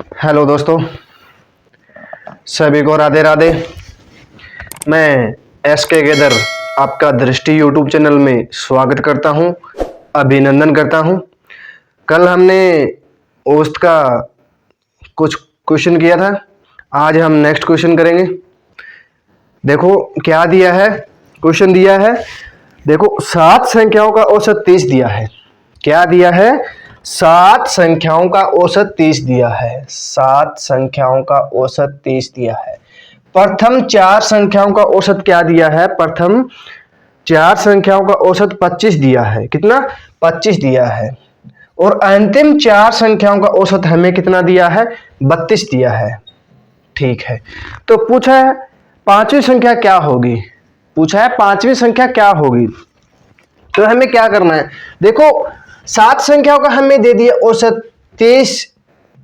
Hello दोस्तों, सभी को राधे राधे। मैं एसके गेदर आपका दृष्टि यूट्यूब चैनल में स्वागत करता हूं, अभिनंदन करता हूं। कल हमने औसत का कुछ क्वेश्चन किया था, आज हम नेक्स्ट क्वेश्चन करेंगे। देखो क्या दिया है, क्वेश्चन दिया है। देखो 7 संख्याओं का औसत 30 दिया है। क्या दिया है? 7 संख्याओं का औसत 30 दिया है। 7 संख्याओं का औसत 30 दिया है। प्रथम 4 संख्याओं का औसत क्या दिया है? प्रथम 4 संख्याओं का औसत 25 दिया है। कितना? 25 दिया है। और अंतिम 4 संख्याओं का औसत हमें कितना दिया है? 32 दिया है। ठीक है, तो पूछा है पांचवी संख्या क्या होगी। पूछा है पांचवी संख्या क्या होगी, तो हमें क्या करना है? देखो 7 संख्याओं का हमें दे दिया औसत 30,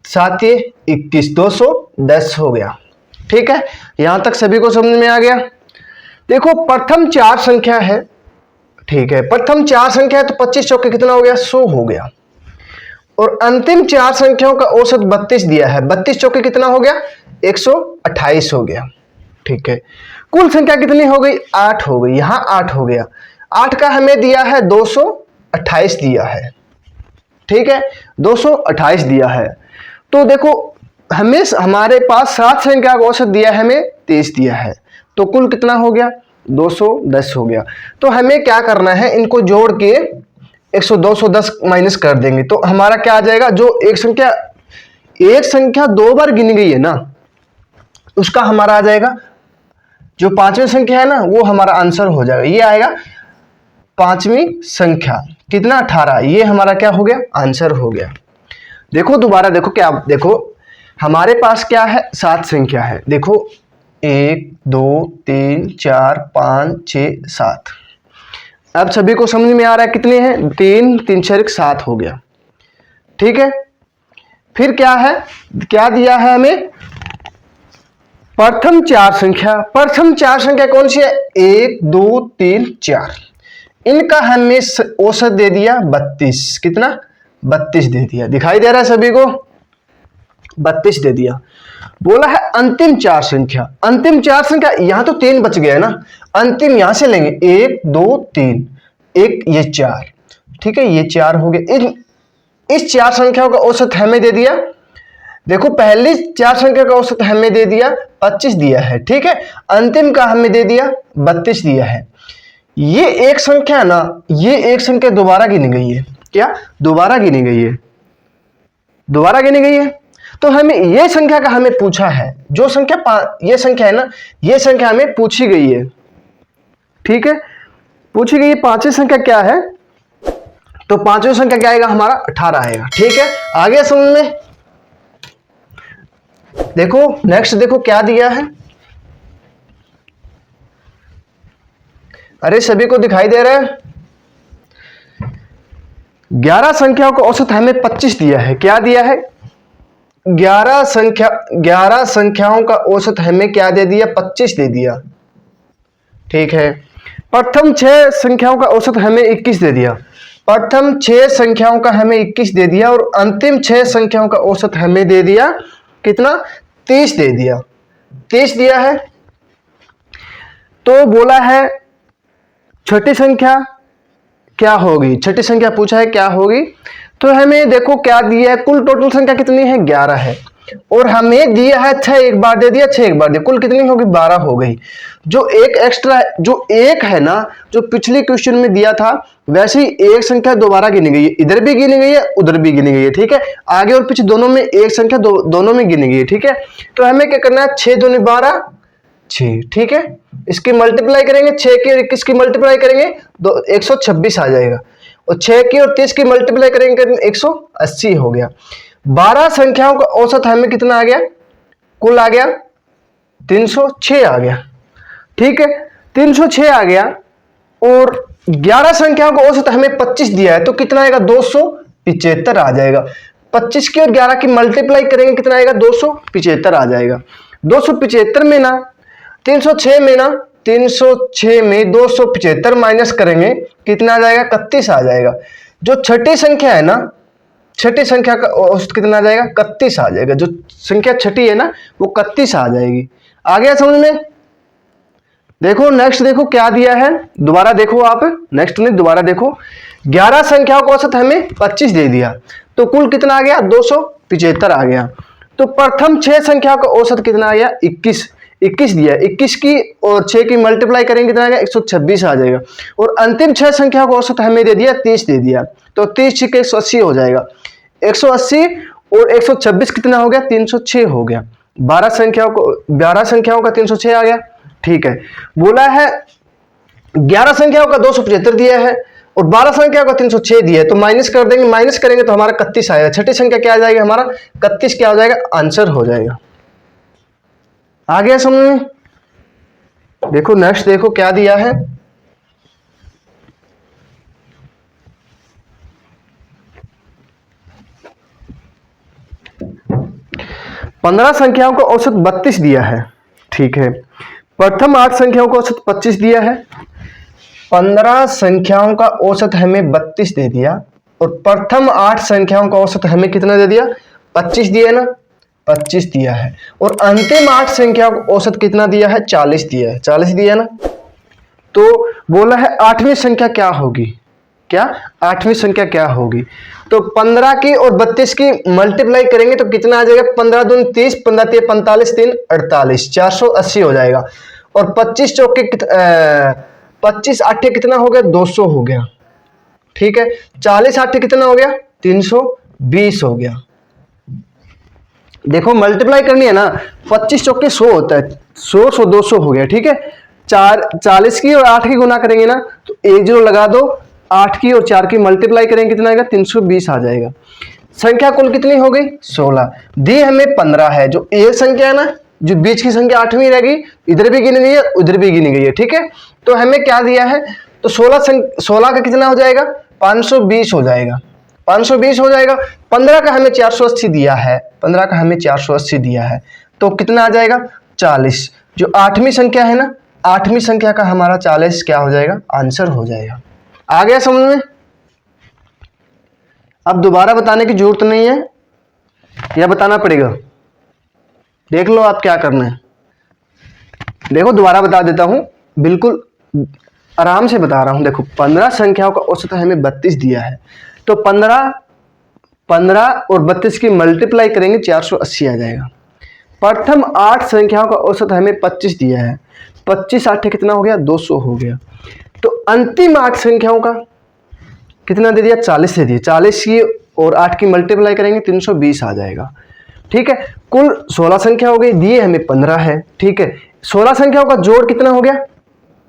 7 21, 210 हो गया। ठीक है, यहां तक सभी को समझ में आ गया। देखो प्रथम 4 संख्या है, ठीक है, प्रथम 4 संख्या है तो 25 चौके कितना हो गया? 100 हो गया। और अंतिम 4 संख्याओं का औसत 32 दिया है। 32 चौके कितना हो गया? 128 हो गया। ठीक है, कुल संख्या कितनी हो गई? 8 हो गई। यहां 8 हो गया। 8 का हमें दिया है 228 दिया है। ठीक है, 228 दिया है। तो देखो हमें हमारे पास 7 संख्या का औसत दिया है, हमें 30 दिया है, तो कुल कितना हो गया? 210 हो गया। तो हमें क्या करना है? इनको जोड़ के 210 माइनस कर देंगे तो हमारा क्या आ जाएगा? जो एक संख्या 2 बार गिनी गई है ना, उसका हमारा आ जाएगा। जो पांचवी संख्या है ना, वो हमारा आंसर हो जाएगा। ये आएगा पांचवी संख्या। कितना? 18। ये हमारा क्या हो गया? आंसर हो गया। देखो दोबारा देखो, क्या देखो हमारे पास क्या है? 7 संख्या है। देखो 1 2 3 4 5 6 7। अब सभी को समझ में आ रहा है कितने हैं? 3 3 4 7 हो गया। ठीक है, फिर क्या है? क्या दिया है हमें? प्रथम 4 संख्या। प्रथम 4 संख्या कौन सी है? 1 2 3 4। इनका हमने औसत दे दिया 32। कितना? 32 दे दिया। दिखाई दे रहा है सभी को? 32 दे दिया। बोला है अंतिम 4 संख्या। अंतिम 4 संख्या, यहां तो 3 बच गया ना, अंतिम यहां से लेंगे 1 2 3, एक ये 4। ठीक है, ये 4 हो गए। इस 4 संख्याओं का औसत हमें दे दिया। देखो पहली 4 संख्या का औसत हमें दे दिया 25 दिया है। ठीक है, अंतिम का हमें दे दिया 32 दिया है। ये एक संख्या ना, ये एक संख्या दोबारा गिनी गई है। क्या? दोबारा गिनी गई है। दोबारा गिनी गई है, तो हमें ये संख्या का हमें पूछा है। जो संख्या ये संख्या है ना, ये संख्या हमें पूछी गई है। ठीक है, पूछी गई है। पांचवी संख्या क्या है? तो पांचवी संख्या क्या आएगा? हमारा 18 आएगा। ठीक है, आगे समझ में। देखो नेक्स्ट, देखो क्या दिया है। अरे सभी को दिखाई दे रहा है? 11 संख्याओं का औसत हमें 25 दिया है। क्या दिया है? 11 संख्याओं का औसत हमें क्या दे दिया? 25 दे दिया। ठीक है, प्रथम 6 संख्याओं का औसत हमें 21 दे दिया। प्रथम 6 संख्याओं का हमें 21 दे दिया और अंतिम 6 संख्याओं का औसत हमें दे दिया कितना? 30 दे दिया। 30 दिया है। तो बोला है छठी संख्या क्या होगी? छठी संख्या पूछा है क्या होगी, तो हमें देखो क्या दिया है? कुल टोटल संख्या कितनी है? 11 है। और हमें दिया है 6 एक बार दे दिया, 6 एक बार दिया, कुल कितनी होगी? 12 हो गई। जो एक एक्स्ट्रा, जो एक है ना, जो पिछले क्वेश्चन में दिया था, वैसे ही एक संख्या दोबारा गिनी गई है। इधर भी गिनी गई है, उधर भी गिनी गई है। ठीक है, आगे और पीछे दोनों में एक संख्या दोनों में गिनी गई है। ठीक है, तो हमें क्या करना है? 6 दूनी 12, 6। ठीक है, इसकी मल्टीप्लाई करेंगे, 6 की और 21 की मल्टीप्लाई करेंगे 126 आ जाएगा। और 6 की और 30 की मल्टीप्लाई करेंगे 180 हो गया। 12 संख्याओं का औसत हमें कितना आ गया? कुल आ गया 306 आ गया। ठीक है, 306 आ गया। और 11 संख्याओं का औसत हमें 25 दिया है, तो कितना आएगा? 275 आ जाएगा। 25 की और 11 की मल्टीप्लाई करेंगे, कितना आएगा? 275 आ जाएगा। 275 में ना 306 में ना 306 में 275 माइनस करेंगे, कितना आ जाएगा? 31 आ जाएगा। जो छठी संख्या है ना, छठी संख्या का औसत कितना आ जाएगा? 31 आ जाएगा। जो संख्या छठी है ना वो 31 आ जाएगी। आ गया समझ में? देखो नेक्स्ट, देखो क्या दिया है, दोबारा देखो आप, नेक्स्ट नहीं दोबारा देखो। 11 संख्याओं का औसत हमें 25 दे दिया, तो कुल कितना आ गया? 275 आ गया। तो प्रथम 6 संख्याओं का औसत कितना आ गया? 21 21 दिया। 21 की और 6 की मल्टीप्लाई करेंगे कितना आ गया? 126 आ जाएगा। और अंतिम 6 संख्याओं का औसत हमें दे दिया 30 दे दिया, तो 30 के 180 हो जाएगा। 180 और 126 कितना हो गया? 306 हो गया। 12 संख्याओं का 306 आ गया। ठीक है, बोला है 11 संख्याओं का 275 दिया है और 12 संख्याओं का 306 दिया है, तो माइनस कर देंगे, माइनस करेंगे तो हमारा 31 आएगा। छठी संख्या क्या आ जाएगी? हमारा 31 क्या हो जाएगा? आंसर हो जाएगा। आ गया समझ में? देखो नेक्स्ट, देखो क्या दिया है। पंद्रह संख्याओं का औसत 32 दिया है। ठीक है, प्रथम 8 संख्याओं का औसत 25 दिया है। 15 संख्याओं का औसत हमें 32 दे दिया और प्रथम 8 संख्याओं का औसत हमें कितना दे दिया? 25 दिया ना, 25 दिया है। और अंतिम 8 संख्याओं का औसत कितना दिया है? 40 दिया है। 40 दिया ना, तो बोला है आठवीं संख्या क्या होगी? क्या आठवीं संख्या क्या होगी? तो 15 की और 32 की मल्टीप्लाई करेंगे तो कितना आ जाएगा? 15 दूनी 30, 15 तिया 45, 3 48, 480 हो जाएगा। और 25 चौके 25 आठे कितना हो गया? 200 हो गया। ठीक है, 40 आठे कितना हो गया? 320 हो गया। देखो मल्टीप्लाई करनी है ना, 25 चौके 100 होता है, 100 200 हो गया। ठीक है, 40 की और 8 की गुना करेंगे ना तो 1 0 लगा दो, 8 की और 4 की मल्टीप्लाई करेंगे कितना आएगा? 320 आ जाएगा। संख्या कुल कितनी हो गई? 16 दी हमें 15 है। जो ये संख्या है ना, जो बीच की संख्या 8वीं रह गई, इधर भी गिनी गई है उधर भी गिनी गई है। ठीक है, तो हमें क्या दिया है? तो 16 का कितना हो जाएगा? 520 हो जाएगा। 520 हो जाएगा। 15 का हमें 480 दिया है, 15 का हमें 480 दिया है, तो कितना आ जाएगा? 40। जो आठवीं संख्या है ना, आठवीं संख्या का हमारा 40 क्या हो जाएगा? आंसर हो जाएगा। आ गया समझ में? अब दोबारा बताने की जरूरत नहीं है, या बताना पड़ेगा? देख लो आप क्या करना है। देखो दोबारा बता देता हूं, बिल्कुल आराम से बता रहा हूं। देखो 15 संख्याओं का औसत हमें 32 दिया है, तो 15 और 32 की मल्टीप्लाई करेंगे 480 आ जाएगा। प्रथम 8 संख्याओं का औसत हमें 25 दिया है, 25 आठे कितना हो गया? 200 हो गया। तो अंतिम 8 संख्याओं का कितना दे दिया? 40 दे दिया। 40 की और 8 की मल्टीप्लाई करेंगे 320 आ जाएगा। ठीक है, कुल 16 संख्या हो गई, दिए हमें 15 है। ठीक है, 16 संख्याओं का जोड़ कितना हो गया?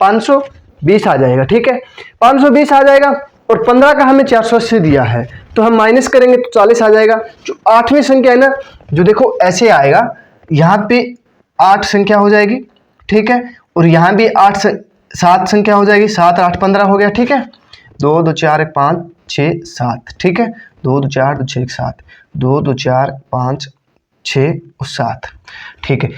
520 आ जाएगा। ठीक है, 520 आ जाएगा और 15 का हमें 480 दिया है, तो हम माइनस करेंगे तो 40 आ जाएगा। जो आठवीं संख्या है ना, जो देखो ऐसे आएगा, यहाँ पे 8 संख्या हो जाएगी। ठीक है, और यहाँ भी 7 संख्या हो जाएगी, 7 8 15 हो गया। ठीक है, 2 2 4 1 5 6 7। ठीक है, 2 2 4 2 6 1 7, 2 2 4 5 6 और 7। ठीक है,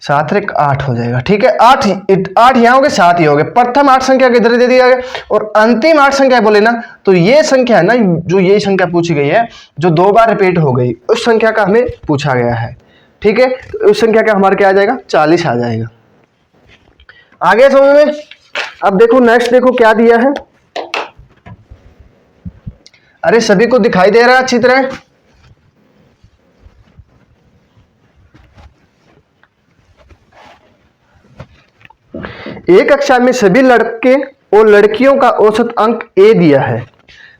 7 1 8 हो जाएगा। ठीक है, 8 यहाँ हो गए, 7 ही हो गए। प्रथम 8 संख्या किधर दे दिया गया और अंतिम 8 संख्या बोले ना, तो ये संख्या है ना, जो ये संख्या पूछी गई है, जो 2 बार रिपीट हो गई, उस संख्या का हमें पूछा गया है। ठीक है, तो उस संख्या का हमारा क्या आ जाएगा? 40 आ जाएगा। आगे समझ में? अब देखो नेक्स्ट, देखो क्या दिया है। अरे सभी को दिखाई दे रहा है अच्छी तरह? एक कक्षा में सभी लड़के और लड़कियों का औसत अंक ए दिया है।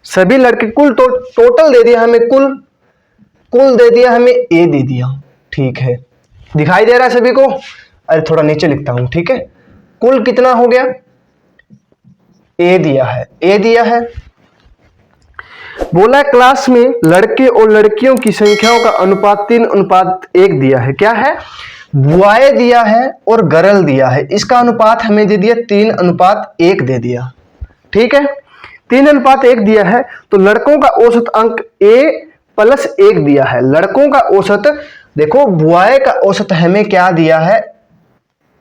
सभी लड़के कुल टोटल दे दिया हमें, कुल दे दिया हमें, ए दे दिया। ठीक है, दिखाई दे रहा है सभी को? अरे थोड़ा नीचे लिखता हूं। ठीक है, कुल कितना हो गया? ए दिया है, ए दिया है। बोला क्लास में लड़के और लड़कियों की संख्याओं का अनुपात 3:1 दिया है। क्या है? बॉय दिया है और गर्ल दिया है, इसका अनुपात हमें दे दिया 3:1 दे दिया। ठीक है, 3:1 दिया है, तो लड़कों का औसत अंक A+1 दिया है। लड़कों का औसत, देखो बॉय का औसत हमें क्या दिया है?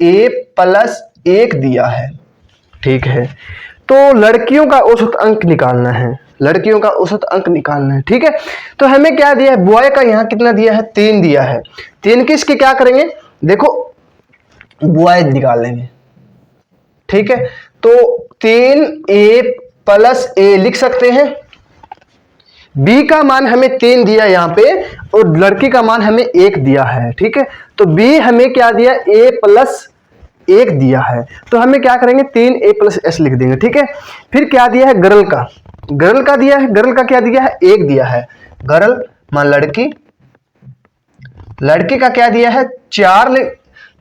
A+1 दिया है। ठीक है, तो लड़कियों का औसत अंक निकालना है। लड़कियों का औसत अंक निकालना है। ठीक है, तो हमें क्या दिया है, बॉय का यहाँ कितना दिया है, 3 दिया है। 3 की इसके क्या करेंगे, देखो बॉय निकाल लेंगे। ठीक है, तो 3a प्लस a लिख सकते हैं। b का मान हमें 3 दिया यहाँ पे और लड़की का मान हमें 1 दिया है। ठीक है, तो b हमें क्या दिया, a प्लस 1 दिया है, तो हमें क्या करेंगे, 3a प्लस s लिख देंगे। ठीक है, फिर क्या दिया है, गर्ल का दिया है, गर्ल का क्या दिया है, 1 दिया है। गर्ल मान लड़की का क्या दिया है, 4।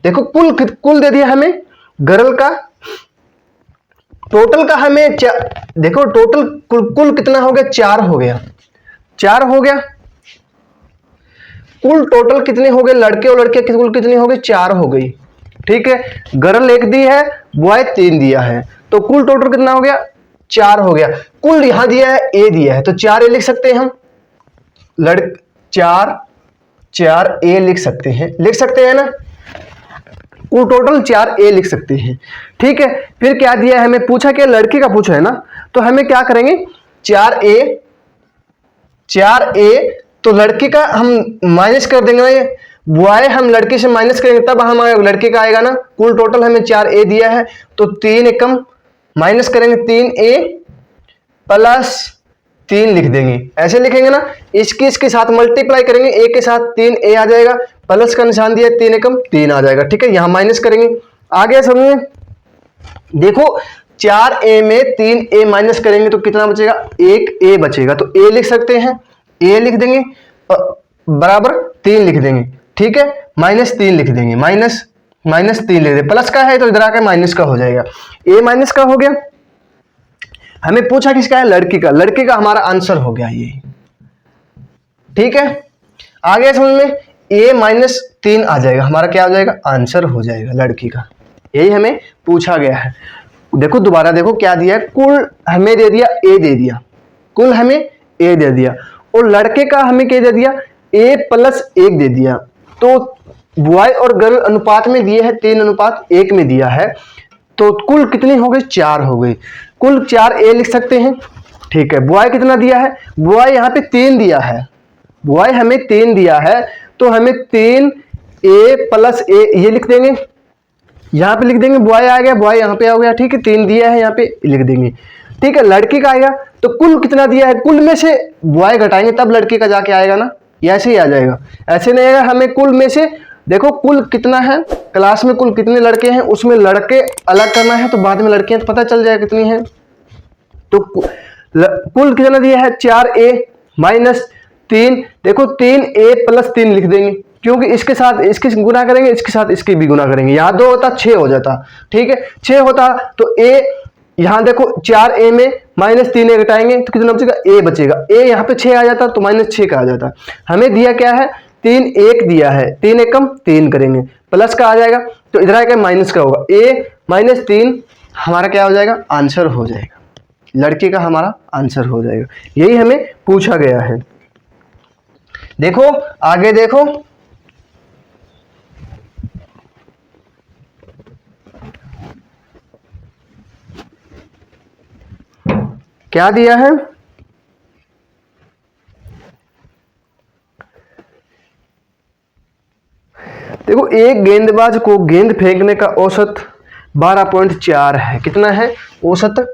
देखो कुल दे दिया हमें, गर्ल का टोटल का हमें देखो टोटल कुल कितना हो गया, 4 हो गया, 4 हो गया। कुल टोटल कितने हो गए, लड़के और लड़के कुल कितने हो गए, 4 हो गई। ठीक है, गर्ल 1 दी है, बॉय 3 दिया है, तो कुल टोटल कितना हो गया, 4 हो गया। कुल यहां दिया है, ए दिया है, तो 4a लिख सकते हैं हम, 4a लिख सकते हैं ना, कुल टोटल 4a लिख सकते हैं। ठीक है, फिर क्या दिया है हमें, पूछा क्या, लड़की का पूछा है ना, तो हमें क्या करेंगे, 4a तो लड़की का हम माइनस कर देंगे, बॉय हम लड़की से माइनस करेंगे तब हम लड़के का आएगा ना। कुल टोटल हमें 4a दिया है, तो 3 एकम माइनस करेंगे, 3a प्लस 3 लिख देंगे, ऐसे लिखेंगे ना। इसके साथ मल्टीप्लाई करेंगे, a के साथ 3a आ जाएगा, प्लस का निशान दिया, 3 एकम 3 आ जाएगा। ठीक है, यहां माइनस करेंगे, आ गया समझ में। देखो 4a में 3a माइनस करेंगे तो कितना बचेगा, 1a बचेगा, तो a लिख सकते हैं, a लिख देंगे बराबर 3 लिख देंगे। ठीक है, -3 लिख देंगे, माइनस 3 लिख देंगे, प्लस का है तो इधर आकर माइनस का हो जाएगा, a माइनस का हो गया। हमें पूछा किसका है, लड़की का हमारा आंसर हो गया ये। ठीक है, आ गया समझ में, a -3 आ जाएगा, हमारा क्या हो जाएगा, आंसर हो जाएगा लड़की का, यही हमें पूछा गया है। देखो दोबारा देखो क्या दिया है, कुल हमें दे दिया a दे दिया, कुल हमें a दे दिया, और लड़के का हमें क्या दे दिया, a प्लस 1 दे दिया। तो बॉय और गर्ल अनुपात में दिए है, 3:1 में दिया है, तो कुल कितनी हो गई, 4 हो गई, कुल 4a लिख सकते हैं। ठीक है, बॉय कितना दिया है, बॉय यहाँ पे 3 दिया है, बॉय हमें 3 दिया है, तो हमें 3a प्लस a ये लिख देंगे, यहाँ पे लिख देंगे, बॉय आ गया, बॉय यहाँ पे आ गया। ठीक है, 3 दिया है, यहाँ पे लिख देंगे। ठीक है, लड़की का आएगा, तो कुल कितना दिया है, कुल में से बॉय घटाएंगे तब लड़के का जाके आएगा ना, ऐसे ही आ जाएगा, ऐसे नहीं आएगा। हमें कुल में से देखो कुल कितना है, क्लास में कुल कितने लड़के हैं, उसमें लड़के अलग करना है, तो बाद में लड़कियां तो पता चल जाएगा कितनी है। तो कुल कितना दिया है, 4a -3, देखो 3a प्लस 3 लिख देंगे, क्योंकि इसके साथ इसके गुना करेंगे, इसके साथ इसके भी गुना करेंगे, यहाँ 2 होता 6 हो जाता। ठीक है, 6 होता तो a, यहाँ देखो 4a में -3a घटाएंगे तो कितना बचेगा, a बचेगा, a यहाँ पे 6 आ जाता तो -6 का आ जाता। हमें दिया क्या है, 3 1 दिया है, 3 एकम 3 करेंगे, प्लस का आ जाएगा, तो इधर आएगा माइनस का होगा, a -3 हमारा क्या हो जाएगा, आंसर हो जाएगा, लड़के का हमारा आंसर हो जाएगा, यही हमें पूछा गया है। देखो आगे देखो, क्या दिया है, देखो एक गेंदबाज को गेंद फेंकने का औसत 12.4 है, कितना है औसत,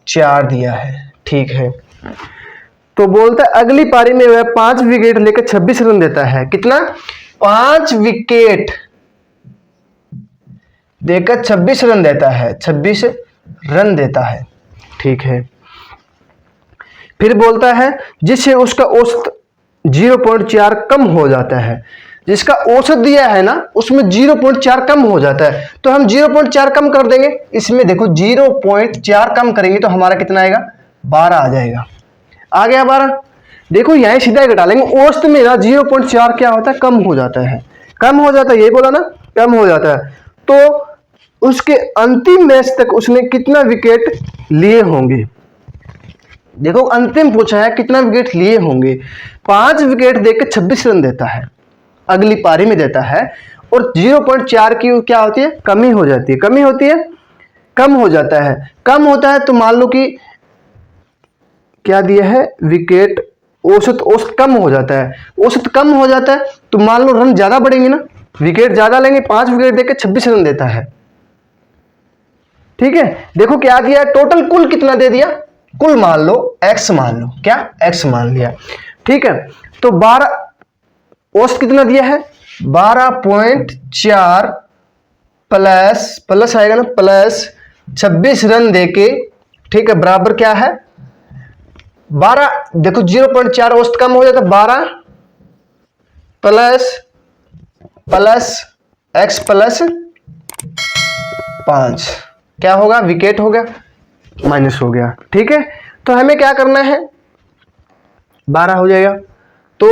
.4 दिया है। ठीक है, तो बोलता है अगली पारी में वह 5 विकेट लेकर 26 रन देता है, कितना, 5 विकेट देकर 26 रन देता है, 26 रन देता है। ठीक है, फिर बोलता है जिससे उसका औसत 0.4 कम हो जाता है, जिसका औसत दिया है ना उसमें 0.4 कम हो जाता है, तो हम 0.4 कम कर देंगे, इसमें देखो 0.4 कम करेंगे तो हमारा कितना आएगा, 12 आ जाएगा, आ गया 12। देखो यहीं सीधा घटा लेंगे, औसत में ना 0.4 क्या होता है, कम हो जाता है, कम हो जाता है, यही बोला ना, कम हो जाता है। तो उसके अंतिम मैच तक उसने कितना विकेट लिए होंगे, देखो अंतिम पूछा है कितना विकेट लिए होंगे, 5 विकेट देकर 26 रन देता है, अगली पारी में देता है, और 0.4 की क्या होती है, कमी हो जाती है, कमी होती है, कम हो जाता है, कम होता है। तो मान लो कि क्या दिया है, विकेट औसत, औसत कम हो जाता है, औसत कम हो जाता है तो मान लो रन ज्यादा बढ़ेंगे ना, विकेट ज्यादा लेंगे, 5 विकेट देके 26 रन देता है। ठीक है, देखो क्या दिया है, टोटल कुल कितना दे दिया, कुल मान लो x, मान लो क्या, x मान लिया। ठीक है, तो 12 औसत कितना दिया है, 12.4 प्लस प्लस आएगा ना, प्लस 26 रन देके, ठीक है, बराबर क्या है 12। देखो 0.4 औसत कम हो जाता, 12 प्लस प्लस x प्लस 5 क्या होगा, विकेट हो गया, माइनस हो गया। ठीक है, तो हमें क्या करना है, 12 हो जाएगा, तो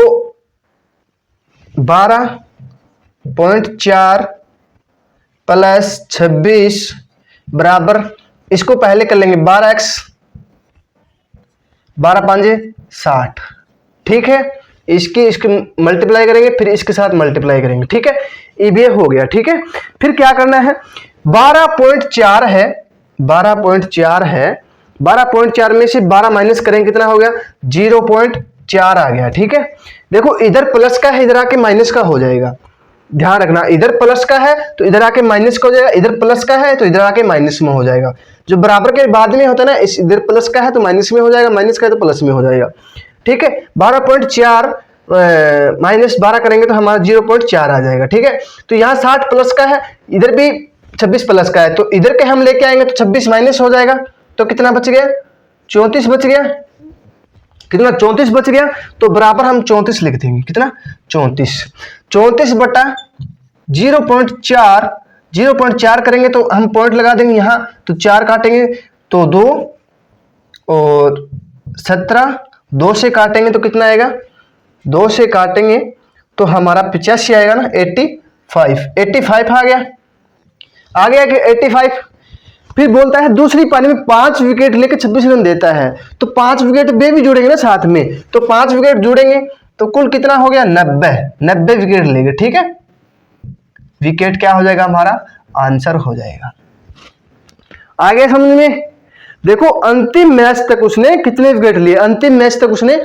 12.4 प्लस 26 बराबर, इसको पहले कर लेंगे 12x, 12 5 60। ठीक है, इसके मल्टीप्लाई करेंगे, फिर इसके साथ मल्टीप्लाई करेंगे। ठीक है, ये हो गया। ठीक है, फिर क्या करना है, 12.4 है, 12.4 है, 12.4 में से 12 माइनस करेंगे, कितना हो गया, 0.4 आ गया। ठीक है, देखो इधर प्लस का है, इधर आके माइनस का हो जाएगा, ध्यान रखना, इधर प्लस का है तो इधर आके माइनस का हो जाएगा, इधर प्लस का है तो इधर आके माइनस में हो जाएगा। जो बराबर के बाद में होता है ना, इस इधर प्लस का है तो माइनस में हो जाएगा, माइनस का है तो प्लस में हो जाएगा। ठीक है, 12.4 माइनस 12 करेंगे तो हमारा 0.4 आ जाएगा। ठीक है, तो यहाँ 60 प्लस का है, इधर भी 26 प्लस का है, तो इधर के हम लेके आएंगे तो 26 माइनस हो जाएगा, तो कितना बच गया, 34 बच गया, कितना 34 बच गया। तो बराबर हम 34 लिख देंगे, कितना 34 बटा 0.4, 0.4 करेंगे तो हम पॉइंट लगा देंगे यहाँ, तो 4 काटेंगे तो 2 और 17, 2 से काटेंगे तो कितना आएगा, 2 से काटेंगे तो हमारा 85 आएगा ना, 85 आ गया कि 85। फिर बोलता है दूसरी पारी में 5 विकेट लेकर 26 रन देता है, तो 5 विकेट वे भी जुड़ेंगे ना साथ में, तो 5 विकेट जुड़ेंगे तो कुल कितना हो गया, 90 विकेट लेंगे। ठीक है, विकेट क्या हो जाएगा, हमारा आंसर हो जाएगा। आगे समझ में, देखो अंतिम मैच तक उसने कितने विकेट लिए, अंतिम मैच तक उसने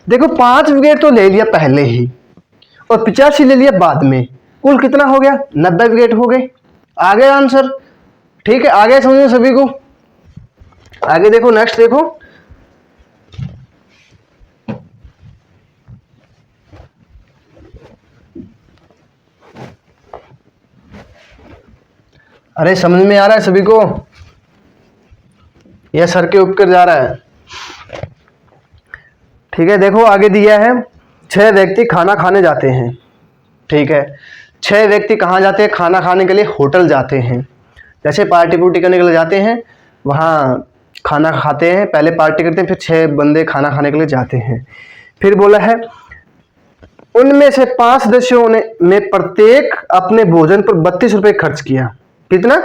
देखो 5 विकेट तो ले लिया पहले ही और 85 ले लिया बाद में, कुल कितना हो गया, 90 विकेट हो गए, आ गया आंसर। ठीक है, आगे समझो सभी को, आगे देखो, नेक्स्ट देखो, अरे समझ में आ रहा है सभी को, यह सर के ऊपर जा रहा है। ठीक है, देखो आगे दिया है 6 व्यक्ति खाना खाने जाते हैं। ठीक है, 6 व्यक्ति कहाँ जाते हैं, खाना खाने के लिए होटल जाते हैं, जैसे पार्टी पुर्टी करने के लिए जाते हैं, वहाँ खाना खाते हैं, पहले पार्टी करते हैं, फिर 6 बंदे खाना खाने के लिए जाते हैं। फिर बोला है उनमें से 5 सदस्यों ने में प्रत्येक अपने भोजन पर 32 रुपए खर्च किया, कितना,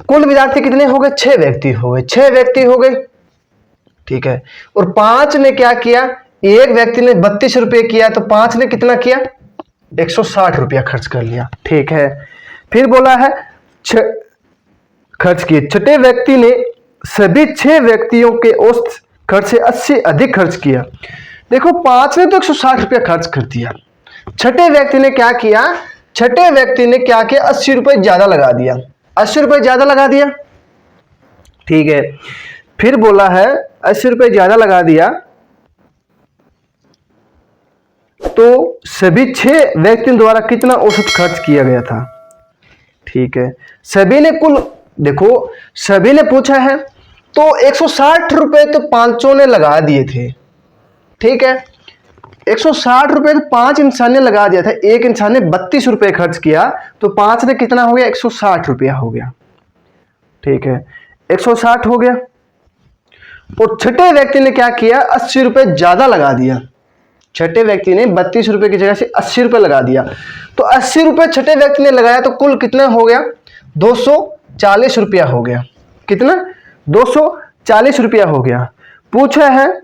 कुल विद्यार्थी कितने हो गए, 6 व्यक्ति हो गए, 6 व्यक्ति हो गए। ठीक है, और 5 ने क्या किया, एक व्यक्ति ने 32 रुपए किया, तो 5 ने कितना किया, 160 रुपया खर्च कर लिया। ठीक है, फिर बोला है खर्च किए, छठे व्यक्ति ने सभी 6 व्यक्तियों के औसत खर्च से 80 अधिक खर्च किया। देखो 5 ने तो 160 रुपया खर्च कर दिया, छठे व्यक्ति ने क्या किया, छठे व्यक्ति ने क्या किया, 80 रुपए ज्यादा लगा दिया, 80 रुपए ज्यादा लगा दिया। ठीक है, फिर बोला है 80 रुपए ज्यादा लगा दिया, तो सभी 6 व्यक्तियों द्वारा कितना औसत खर्च किया गया था। ठीक है, सभी ने कुल, देखो सभी ने पूछा है तो 160 रुपए तो 5 ने लगा दिए थे। ठीक है, 160 रुपए तो 5 इंसान ने लगा दिया था, एक इंसान ने 32 रुपए खर्च किया, तो 5 ने कितना हो गया, 160 रुपया हो गया। ठीक है, 160 हो गया, और छठे व्यक्ति ने क्या किया, 80 रुपए ज्यादा लगा दिया, छठे व्यक्ति ने 32 रुपए की जगह से 80 रुपए लगा दिया, तो 80 रुपए छठे व्यक्ति ने लगाया, तो कुल कितना हो गया, 240 रुपया हो गया, कितना, 240 रुपया हो गया। पूछा है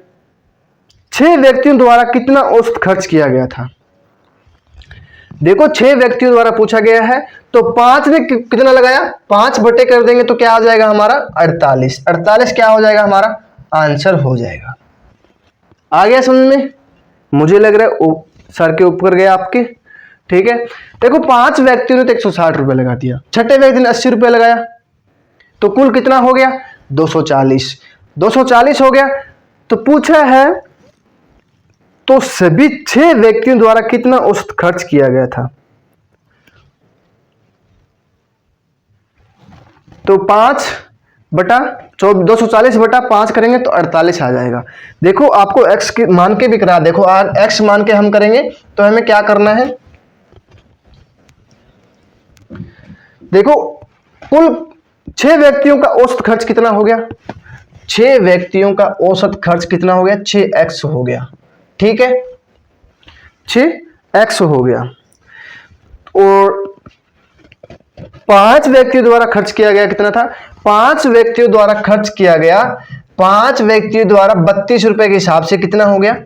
6 व्यक्तियों द्वारा कितना औसत खर्च किया गया था। देखो 6 व्यक्तियों द्वारा पूछा गया है, तो 5 ने कितना लगाया, 5 बटे कर देंगे तो क्या आ जाएगा हमारा 48। 48 क्या हो जाएगा हमारा आंसर हो जाएगा। आ गया समझ में? मुझे लग रहा है सर के ऊपर गया आपके। ठीक है, देखो 5 व्यक्तियों ने तो 160 रुपए लगा दिया, छठे व्यक्ति ने 80 रुपए लगाया, तो कुल कितना हो गया 240। 240 हो गया। तो पूछा है तो सभी 6 व्यक्तियों द्वारा कितना औसत खर्च किया गया था। तो 5 बटा 240 बटा 5 करेंगे तो 48 आ जाएगा। देखो आपको x के मान के भी करा, देखो x मान के हम करेंगे तो हमें क्या करना है, देखो कुल 6 व्यक्तियों का औसत खर्च कितना हो गया, 6 व्यक्तियों का औसत खर्च कितना हो गया 6x हो गया। ठीक है, 6x हो गया। और 5 व्यक्तियों द्वारा खर्च किया गया कितना था, 5 व्यक्तियों द्वारा खर्च किया गया, 5 व्यक्तियों द्वारा 32 रुपए के हिसाब से कितना हो गया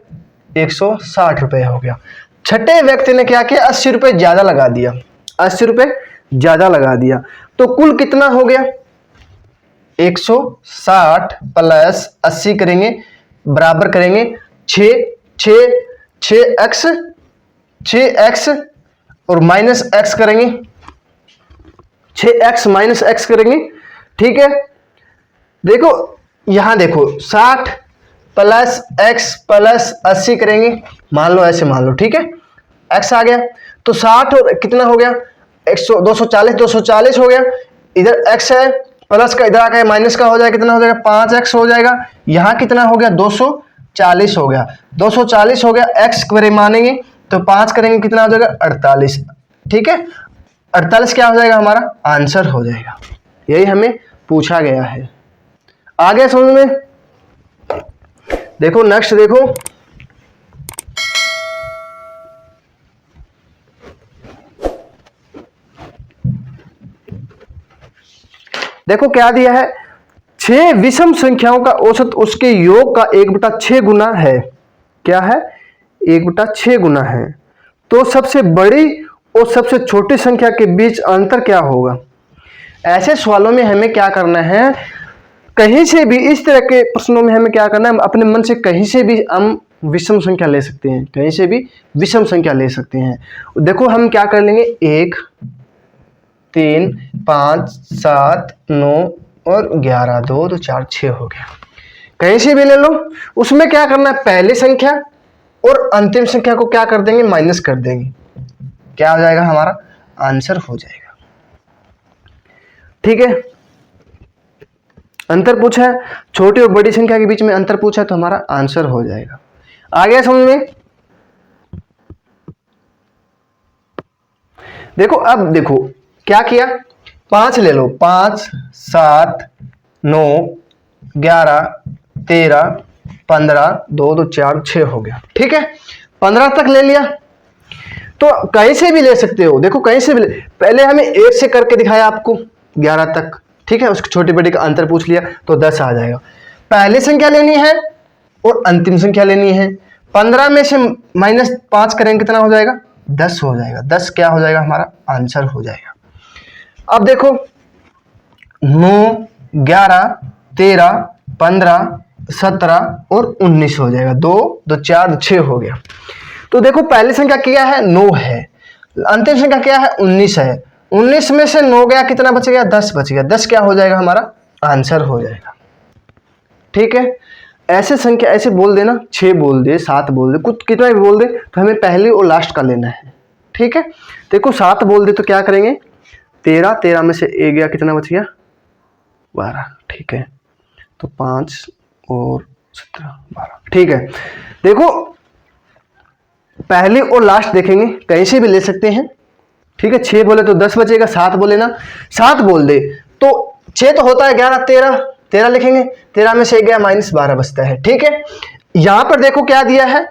160 रुपए हो गया। छठे व्यक्ति ने क्या किया 80 रुपए ज्यादा लगा दिया, 80 रुपए ज्यादा लगा दिया, तो कुल कितना हो गया 160 प्लस 80 करेंगे बराबर करेंगे 6x और माइनस x करेंगे, 6x माइनस x करेंगे। ठीक है, देखो यहां देखो 60 प्लस x प्लस 80 करेंगे, मान लो ऐसे मान लो। ठीक है, x आ गया तो 60 और कितना हो गया 240 हो गया, इधर x है प्लस का इधर आकर माइनस का हो जाएगा, कितना हो जाएगा 5x हो जाएगा। यहां कितना हो गया 240 हो गया, 240 हो गया, x करे मानेंगे तो 5 करेंगे कितना हो जाएगा 48। ठीक है, 48 क्या हो जाएगा हमारा आंसर हो जाएगा। यही हमें पूछा गया है। आगे समझ में? देखो नेक्स्ट देखो, देखो क्या दिया है, 6 विषम संख्याओं का औसत उसके योग का 1/6 गुना है। क्या है 1/6 गुना है। तो सबसे बड़ी और सबसे छोटी संख्या के बीच अंतर क्या होगा। ऐसे सवालों में हमें क्या करना है, कहीं से भी इस तरह के प्रश्नों में हमें क्या करना है, अपने मन से कहीं से भी हम विषम संख्या ले सकते हैं, कहीं से भी विषम संख्या ले सकते हैं। देखो हम क्या कर लेंगे 1 3 5 7 9 और 11 2 तो 4 6 हो गया, कहीं से भी ले लो। उसमें क्या करना है, पहली संख्या और अंतिम संख्या को क्या कर देंगे माइनस कर देंगे, क्या हो जाएगा हमारा आंसर हो जाएगा। ठीक है, अंतर पूछा है, छोटी और बड़ी संख्या के बीच में अंतर पूछा है तो हमारा आंसर हो जाएगा। आ गया समझ में? देखो अब देखो क्या किया, 5 ले लो, 5 7 9 11 13 15 2 तो 4 6 हो गया। ठीक है, 15 तक ले लिया, तो कहीं से भी ले सकते हो। देखो कहीं से भी पहले हमें 1 से करके दिखाया आपको 11 तक। ठीक है, उसकी छोटी बड़ी का अंतर पूछ लिया तो 10 आ जाएगा। पहली संख्या लेनी है और अंतिम संख्या लेनी है, 15 में से माइनस 5 करेंगे कितना हो जाएगा 10 हो जाएगा। 10 क्या हो जाएगा हमारा आंसर हो जाएगा। अब देखो 9 11 13 15 17 और 19 हो जाएगा, 2 2 4 6 हो गया। तो देखो पहली संख्या क्या है 9 है, अंतिम संख्या क्या है 19 है, 19 में से 9 गया कितना बच गया 10 बच गया, 10 क्या हो जाएगा हमारा आंसर हो जाएगा। ठीक है, ऐसे संख्या ऐसे बोल देना, 6 बोल दे 7 बोल दे कुछ कितना भी बोल दे, तो हमें पहले और लास्ट का लेना है। ठीक है, देखो 7 बोल दे तो क्या करेंगे 13 में से 1 गया कितना बच गया 12। ठीक है, तो 5 और 17 12। ठीक है, देखो पहले और लास्ट देखेंगे, कहीं से भी ले सकते हैं। ठीक है, 6 बोले तो 10 बचेगा, 7 बोले ना 7 बोल दे तो 6 तो होता है 11 13 लिखेंगे, 13 में से 1 गया माइनस 12 बचता है। ठीक है, यहां पर देखो क्या दिया है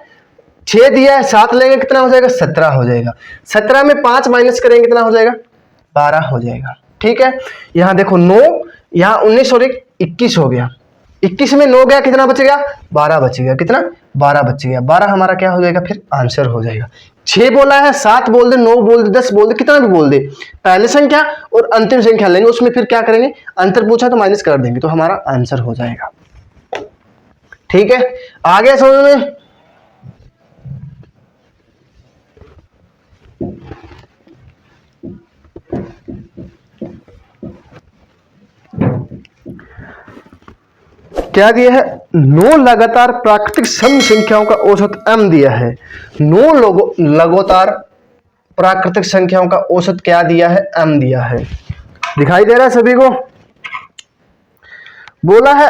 6 दिया है, 7 लेंगे कितना हो जाएगा 17 हो जाएगा, 17 में 5 माइनस करेंगे कितना हो जाएगा 12 हो जाएगा। ठीक है, यहां देखो 9 यहां 19 और 1 21 हो गया, 21 में 9 गया, कितना बच गया? 12 बच गया। कितना? 12 बच गया। 12 हमारा क्या हो जाएगा? फिर आंसर हो जाएगा। 6 बोला है, 7 बोल दे, 9 बोल दे, 10 बोल दे, कितना भी बोल दे, पहले संख्या और अंतिम संख्या लेंगे, उसमें फिर क्या करेंगे? अंतर पूछा तो माइनस कर देंगे, तो हमारा आंसर हो जाएगा। ठीक है, आ गया समझ में? क्या दिया है? 9 लगातार प्राकृतिक सम संख्याओं का औसत m दिया है। 9 लगातार प्राकृतिक संख्याओं का औसत क्या दिया है? m दिया है। दिखाई दे रहा है सभी को? बोला है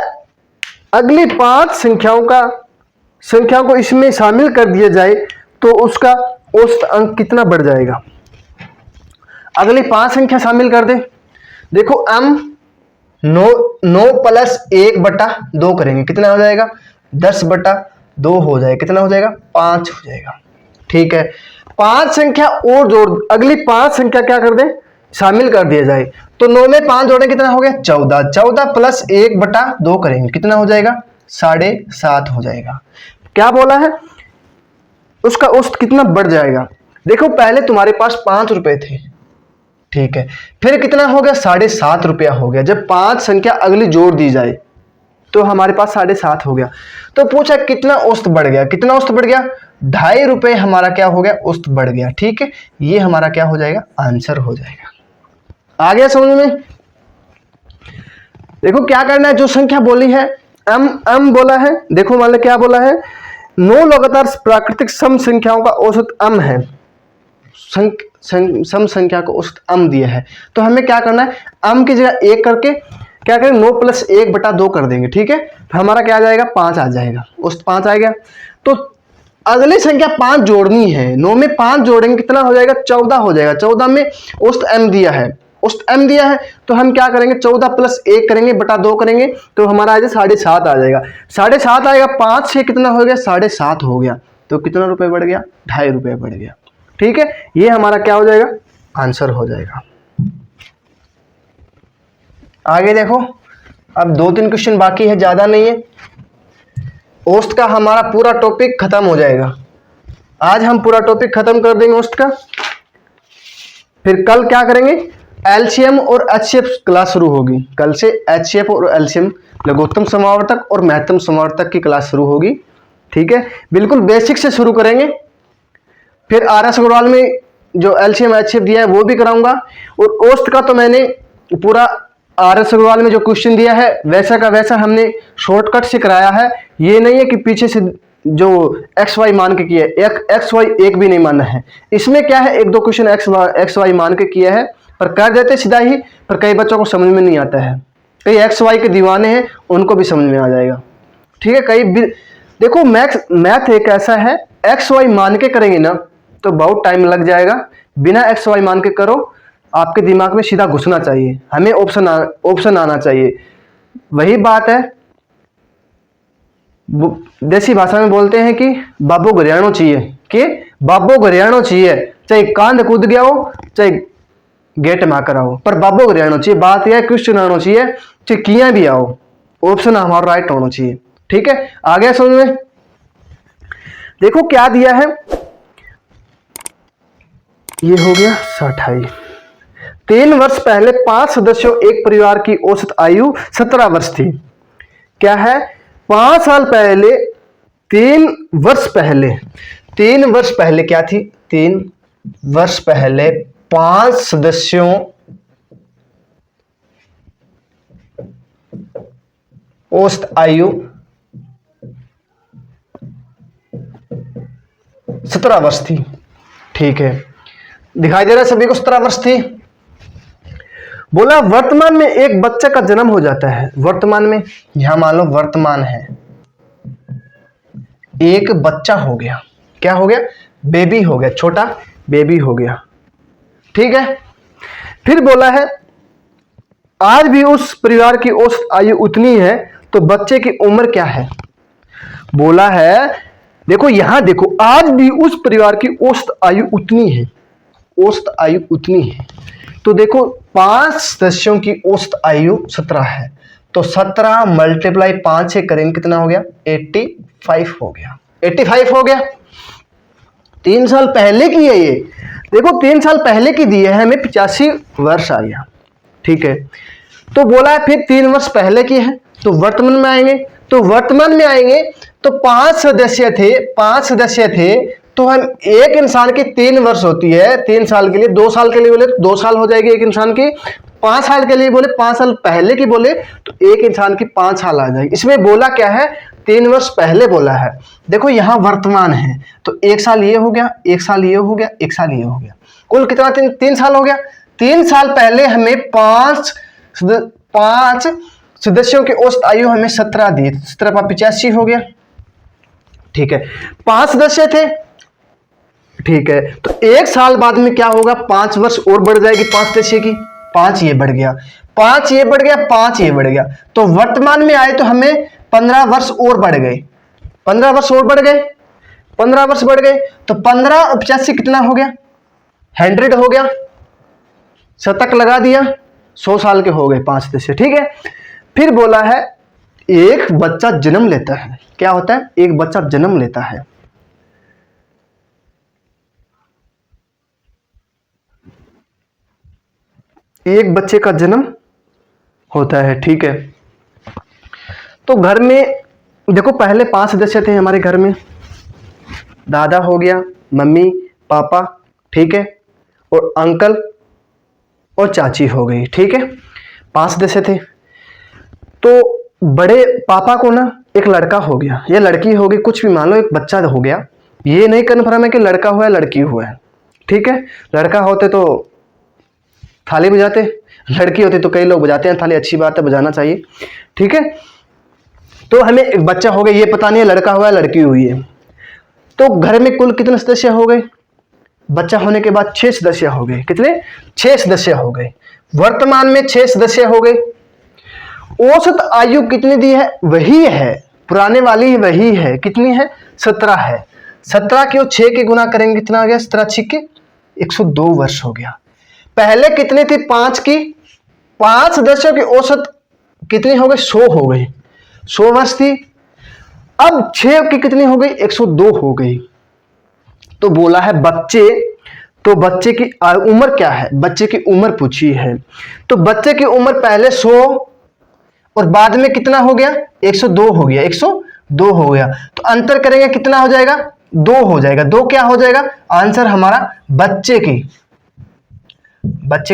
अगली 5 संख्याओं को इसमें शामिल कर दिया जाए तो उसका औसत अंक कितना बढ़ जाएगा? अगली 5 संख्या शामिल कर दे। देखो m 9 प्लस 1/2 करेंगे, कितना हो जाएगा? 10/2 हो जाएगा। कितना हो जाएगा? 5 हो जाएगा। ठीक है, 5 संख्या और जोड़, अगली 5 संख्या क्या कर दें? शामिल कर दिया जाए तो 9 में 5 जोड़े, कितना हो गया? 14। 14 प्लस 1/2 करेंगे, कितना हो जाएगा? 7.5 हो जाएगा। क्या बोला है? उसका औसत कितना बढ़ जाएगा? देखो पहले तुम्हारे पास 5 रुपए थे, ठीक है, फिर कितना हो गया? 7.5 रुपया हो गया। जब 5 संख्या अगली जोड़ दी जाए तो हमारे पास 7.5 हो गया। तो पूछा कितना औसत बढ़ गया? कितना औसत बढ़ गया? 2.5 रुपए हमारा क्या हो गया? औसत बढ़ गया। ठीक है, ये हमारा क्या हो जाएगा? आंसर हो जाएगा। आ गया समझ में? देखो क्या करना है, जो संख्या बोली है m बोला है, देखो मान लो क्या बोला है, 9 लगातार प्राकृतिक सम संख्याओं का औसत m है, सम संख्या को औसत m दिया है, तो हमें क्या करना है? m की जगह 1 करके क्या करें? 9 प्लस 1/2 कर देंगे। ठीक है, तो हमारा क्या आ जाएगा? 5 आ जाएगा। औसत 5 आ गया। तो अगली संख्या 5 जोड़नी है, 9 में 5 जोड़ेंगे, कितना हो जाएगा? 14 हो जाएगा। 14 में औसत m दिया है, औसत m दिया है, तो हम क्या करेंगे? 14 प्लस 1 करेंगे, बटा 2 करेंगे, तो हमारा आ जाएगा 7.5 आ जाएगा। 7.5 आएगा, 5 से कितना हो गया? 7.5 हो गया। तो कितना रुपए बढ़ गया? 2.5 रुपए बढ़ गया। ठीक है, ये हमारा क्या हो जाएगा? आंसर हो जाएगा। आगे देखो, अब 2-3 क्वेश्चन बाकी है, ज्यादा नहीं है। औसत का हमारा पूरा टॉपिक खत्म हो जाएगा। आज हम पूरा टॉपिक खत्म कर देंगे औसत का। फिर कल क्या करेंगे? एलसीएम और एचसीएफ क्लास शुरू होगी। कल से एचसीएफ और एलसीएम, लघुत्तम समावर्तक और महत्तम समावर्तक की क्लास शुरू होगी। ठीक है, बिल्कुल बेसिक से शुरू करेंगे। फिर आरएस अग्रवाल में जो एलसीएम एचसीएफ दिया है वो भी कराऊंगा। और औसत का तो मैंने पूरा आरएस अग्रवाल में जो क्वेश्चन दिया है वैसा का वैसा हमने शॉर्टकट से कराया है। ये नहीं है कि पीछे से जो एक्स वाई मान के किया है, एक्स वाई एक भी नहीं मानना है। इसमें क्या है, 1-2 क्वेश्चन एक्स वाई मान के किया है, पर कर देते सीधा ही, पर कई बच्चों को समझ में नहीं आता है। कई एक्स वाई के दीवाने हैं, उनको भी समझ में आ जाएगा। ठीक है, कई देखो मैथ एक ऐसा है, एक्स वाई मान के करेंगे ना तो बहुत टाइम लग जाएगा। बिना एक्स वाई मान के करो, आपके दिमाग में सीधा घुसना चाहिए, हमें ऑप्शन आना चाहिए। वही बात है, देसी भाषा में बोलते हैं कि बाबू गरियाणो चाहिए, कि बाबू गरियाणो चाहिए, चाहे कांध कूद गया हो, चाहे गेट में आकर आओ, पर बाबू गरियाणो चाहिए। बात यह क्वेश्चन आना चाहिए, चाहे किया भी आओ, ऑप्शन हमारा राइट होना चाहिए। ठीक है, आ गया समझ में? देखो क्या दिया है, ये हो गया 28। 3 वर्ष पहले 5 सदस्यों एक परिवार की औसत आयु 17 वर्ष थी। क्या है? 5 साल पहले, 3 वर्ष पहले क्या थी? 3 वर्ष पहले 5 सदस्यों औसत आयु 17 वर्ष थी। ठीक है, दिखाई दे रहा है सभी को? 17 वर्ष थी। बोला वर्तमान में एक बच्चे का जन्म हो जाता है। वर्तमान में, यहां मान लो वर्तमान है, एक बच्चा हो गया। क्या हो गया? बेबी हो गया, छोटा बेबी हो गया। ठीक है, फिर बोला है आज भी उस परिवार की औसत आयु उतनी है, तो बच्चे की उम्र क्या है? बोला है, देखो यहां देखो, आज भी उस परिवार की औसत आयु उतनी है, औसत आयु उतनी है। तो देखो 5 सदस्यों की औसत आयु 17 है, तो 17 मल्टीप्लाई 5 से करेंगे कितना हो गया? 85 हो गया। 85 हो गया। 3 साल पहले की है ये, देखो 3 साल पहले की दी है, हमें 85 वर्ष आ गया। ठीक है, तो बोला है फिर 3 वर्ष पहले की है, तो वर्तमान में आएंगे। तो वर्तमान में आएंगे तो 5 सदस्य थे, 5 सदस्य थे, तो हम एक इंसान की 3 वर्ष होती है 3 साल के लिए, 2 साल के लिए बोले तो 2 साल हो जाएगी एक इंसान की, 5 साल के लिए बोले 5 साल पहले की बोले तो एक इंसान की 5 साल आ जाएगी। इसमें बोला क्या है? 3 वर्ष पहले बोला है। देखो यहां वर्तमान है तो 1 साल ये हो गया, 1 साल ये हो गया, 1 साल ये हो गया, कुल कितना? 3 साल हो गया। 3 साल पहले हमें 5 सदस्यों की औसत आयु हमें 17 दी, 17 पर 85 हो गया। ठीक है, 5 सदस्य थे। ठीक है, तो 1 साल बाद में क्या होगा? 5 वर्ष और बढ़ जाएगी 5 सदस्य की, 5 ये बढ़ गया, 5 ये बढ़ गया, 5 ये बढ़ गया, तो वर्तमान में आए तो हमें 15 वर्ष और बढ़ गए, 15 वर्ष और बढ़ गए, 15 वर्ष बढ़ गए, तो 15 और 85 कितना हो गया? 100 हो गया। शतक लगा दिया, 100 साल के हो गए 5 सदस्य। ठीक है, फिर बोला है एक बच्चा जन्म लेता है। क्या होता है? एक बच्चा जन्म लेता है। एक बच्चे का जन्म होता है। ठीक है, तो घर में देखो पहले 5 सदस्य थे हमारे घर में, दादा हो गया, मम्मी, पापा, ठीक है, और अंकल और चाची हो गई। ठीक है, 5 सदस्य थे। तो बड़े पापा को ना एक लड़का हो गया या लड़की हो गई, कुछ भी मान लो, एक बच्चा हो गया। ये नहीं कन्फर्म है कि लड़का हुआ है लड़की हुआ है। ठीक है, लड़का होते तो थाली बजाते, लड़की होती तो कई लोग बजाते हैं थाली, अच्छी बात है, बजाना चाहिए। ठीक है, तो हमें एक बच्चा हो गया, ये पता नहीं है लड़का हुआ है लड़की हुई है। तो घर में कुल कितने सदस्य हो गए? बच्चा होने के बाद 6 सदस्य हो गए। कितने? 6 सदस्य हो गए। वर्तमान में 6 सदस्य हो गए। औसत आयु कितनी दी है? वही है, पुराने वाली वही है। कितनी है? 17 है। 17 के 6 के गुना करेंगे कितना आ गया? 17 6 के 102 वर्ष हो गया। पहले कितनी थी? 5 की, 5 सदस्यों की औसत कितनी हो गई? 100 हो गई, 100 वर्ष थी। अब 6 की कितनी हो गई? 102 हो गई। तो बोला है बच्चे, तो बच्चे की उम्र क्या है? बच्चे की उम्र पूछी है। तो बच्चे की उम्र पहले 100 और बाद में कितना हो गया? 102 हो गया, 102 हो गया। तो अंतर करेंगे कितना हो जाएगा? 2 हो जाएगा। 2 क्या हो जाएगा? आंसर हमारा बच्चे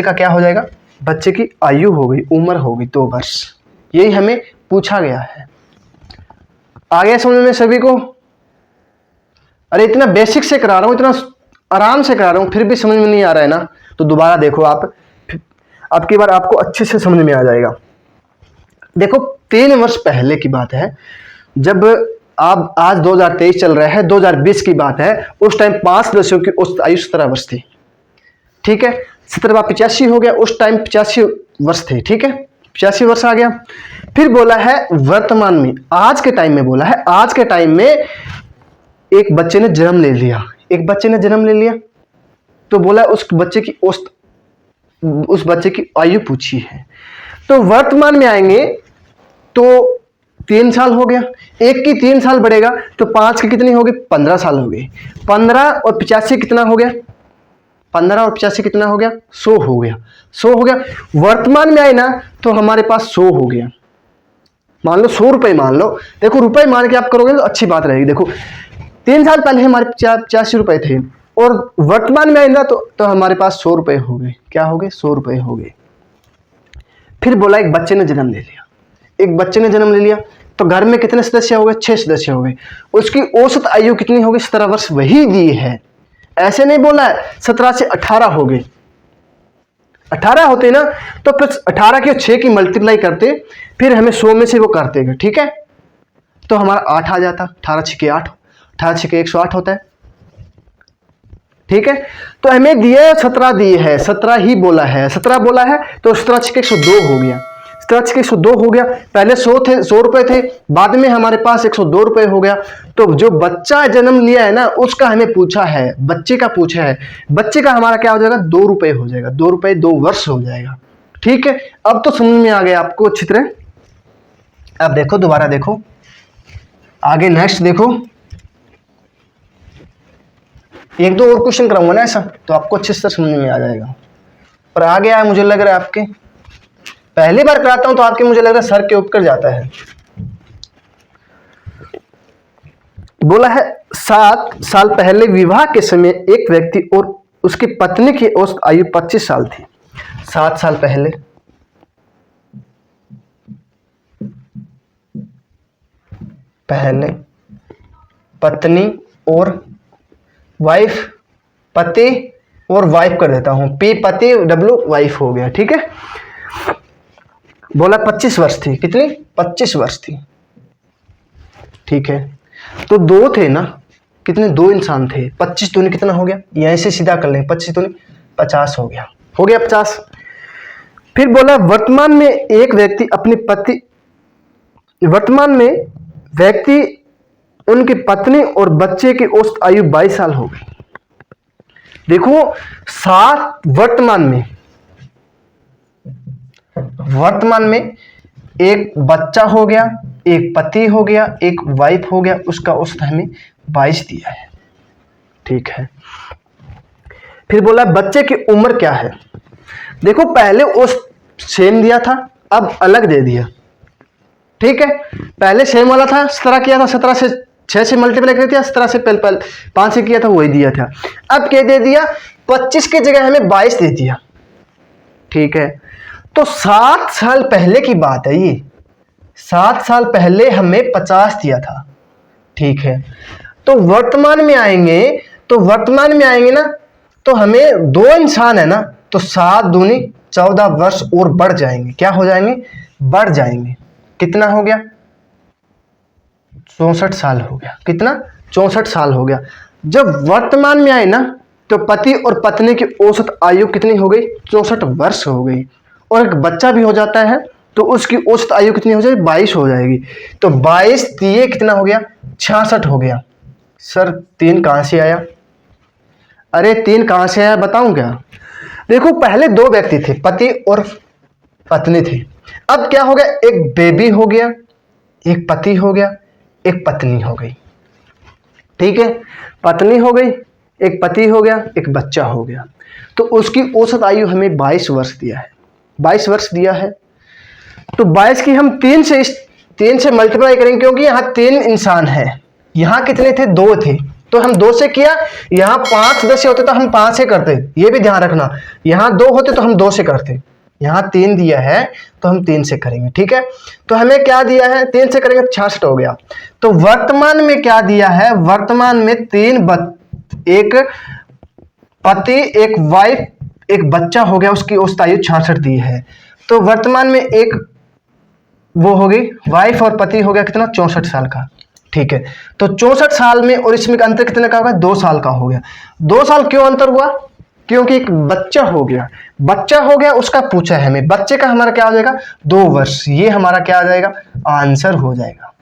का क्या हो जाएगा? बच्चे की आयु हो गई, उम्र हो गई 2 वर्ष। यही हमें पूछा गया है। आ गया समझ में सभी को? अरे इतना बेसिक से करा रहा हूं, इतना आराम से करा रहा हूं, फिर भी समझ में नहीं आ रहा है ना, तो दोबारा देखो आप, अब की बार आपको अच्छे से समझ में आ जाएगा। देखो 3 वर्ष पहले की बात है, जब आप आज 2023 चल रहा है, 2020 की बात है, उस टाइम 5 सदस्यों की औसत आयु 17 वर्ष थी। ठीक है, 17 85 हो गया, उस टाइम 85 वर्ष थे। ठीक है, 85 वर्ष आ गया। फिर बोला है वर्तमान में, आज के टाइम में बोला है, आज के टाइम में एक बच्चे ने जन्म ले लिया, एक बच्चे ने जन्म ले लिया, तो बोला उस बच्चे की औसत, उस बच्चे की आयु पूछी है। तो वर्तमान में आएंगे तो 3 साल हो गया, एक की 3 साल बढ़ेगा तो 5 की कितनी होगी? 15 साल हो गई। 15 और 85 कितना हो गया? 15 और 85 कितना हो गया? 100 हो गया, 100 हो गया। वर्तमान में आए ना तो हमारे पास 100 हो गया। मान लो 100 रुपए मान लो, देखो रुपए मान के आप करोगे तो अच्छी बात रहेगी। देखो 3 साल पहले हमारे 85 रुपए थे और वर्तमान में आए ना तो हमारे पास 100 रुपए हो गए। क्या हो गए? 100 रुपए हो गए। फिर बोला एक बच्चे ने जन्म ले लिया, एक बच्चे ने जन्म ले लिया, तो घर में कितने सदस्य हो गए? 6 सदस्य हो गए। उसकी औसत आयु कितनी होगी? 17 वर्ष वही दी है, ऐसे नहीं बोला है 17 से 18 हो गए। 18 होते ना तो फिर 18 के 6 की मल्टीप्लाई करते, फिर हमें 100 में से वो करते। ठीक है, तो हमारा 8 आ जाता, 18 6 के 8, 18 6 के 108 होता है। ठीक है, तो हमें दिए 17 दिए है, 17 ही बोला है, 17 बोला है तो 17 6 के 102 हो गया, 17 6 के 102 हो गया। पहले 100 थे, 100 रुपए थे, बाद में हमारे पास 102 रुपए हो गया। तो जो बच्चा जन्म लिया है ना उसका हमें पूछा है, बच्चे का पूछा है, बच्चे का हमारा क्या हो जाएगा? 2 रुपए हो जाएगा, 2 रुपए 2 वर्ष हो जाएगा। ठीक है, अब तो समझ में आ गया आपको अच्छी तरह। अब देखो, दोबारा देखो, आगे नेक्स्ट देखो, एक दो और क्वेश्चन कराऊंगा ना ऐसा, तो आपको अच्छे से समझ में आ जाएगा। पर आ गया है मुझे लग रहा है आपके, पहली बार कराता हूं तो आपके मुझे लग रहा है सर के ऊपर जाता है। बोला है 7 साल पहले विवाह के समय एक व्यक्ति और उसकी पत्नी की औसत आयु 25 साल थी। 7 साल पहले पत्नी और वाइफ, पति और वाइफ कर देता हूं, पी पति डब्ल्यू वाइफ हो गया, ठीक है। बोला 25 वर्ष थी, कितनी? 25 वर्ष थी, ठीक है। तो दो थे ना, कितने? 2 इंसान थे, 25 दूनी कितना हो गया? यहीं से सीधा कर लें, 25 दूनी 50 हो गया, 50। फिर बोला वर्तमान में व्यक्ति उनकी पत्नी और बच्चे की औसत आयु 22 साल हो गई। देखो, वर्तमान में एक बच्चा हो गया, एक पति हो गया, एक वाइफ हो गया, उसका औसत हमें 22 दिया है, ठीक है। फिर बोला बच्चे की उम्र क्या है। देखो, पहले औसत सेम दिया था, अब अलग दे दिया, ठीक है। पहले सेम वाला था, 17 किया था, 17 से 6 से मल्टीप्लाई कर दिया, 17 से पहले 5 से किया था, वही दिया था। अब क्या दे दिया? 25 की जगह हमें 22 दे दिया, ठीक है। तो 7 साल पहले की बात है ये, 7 साल पहले हमें 50 दिया था, ठीक है। तो वर्तमान में आएंगे ना, तो हमें 2 इंसान है ना, तो 7 दूनी 14 वर्ष और बढ़ जाएंगे। क्या हो जाएंगे? बढ़ जाएंगे। कितना हो गया? 64 साल हो गया। कितना? 64 साल हो गया। जब वर्तमान में आए ना, तो पति और पत्नी की औसत आयु कितनी हो गई? 64 वर्ष हो गई। और एक बच्चा भी हो जाता है तो उसकी औसत आयु कितनी हो जाएगी? 22 हो जाएगी। तो 22 दिए कितना हो गया? 66 हो गया। सर 3 कहां से आया? अरे 3 कहां से आया बताऊं क्या? देखो, पहले 2 व्यक्ति थे, पति और पत्नी थे। अब क्या हो गया? एक बेबी हो गया, एक पति हो गया, एक पत्नी हो गई, ठीक है। पत्नी हो गई, एक पति हो गया, एक बच्चा हो गया। तो उसकी औसत आयु हमें 22 वर्ष दिया है। 22 वर्ष दिया है, तो 22 की हम 3 से मल्टीप्लाई करेंगे, क्योंकि यहाँ 3 इंसान है। यहाँ कितने थे? 2 थे, तो हम 2 से किया। यहाँ 5 सदस्य होते तो हम 5 से करते, ये भी ध्यान रखना। यहाँ 2 होते तो हम 2 से करते। यहाँ 3 दिया है तो हम 3 से करेंगे, ठीक है। तो हमें क्या दिया है? 3 से करेंगे 66 हो गया। तो वर्तमान में क्या दिया है? वर्तमान में एक पति, एक वाइफ, एक बच्चा हो गया, उसकी औसत आयु 66 दी है। तो वर्तमान में एक वो हो गई वाइफ और पति हो गया कितना? 64 साल का, ठीक है। तो 64 साल में और इसमें अंतर कितने का होगा? 2 साल का हो गया। 2 साल क्यों अंतर हुआ? क्योंकि एक बच्चा हो गया, उसका पूछा है हमें। बच्चे का हमारा क्या हो जाएगा? 2 वर्ष। ये हमारा क्या आ जाएगा? आंसर हो जाएगा।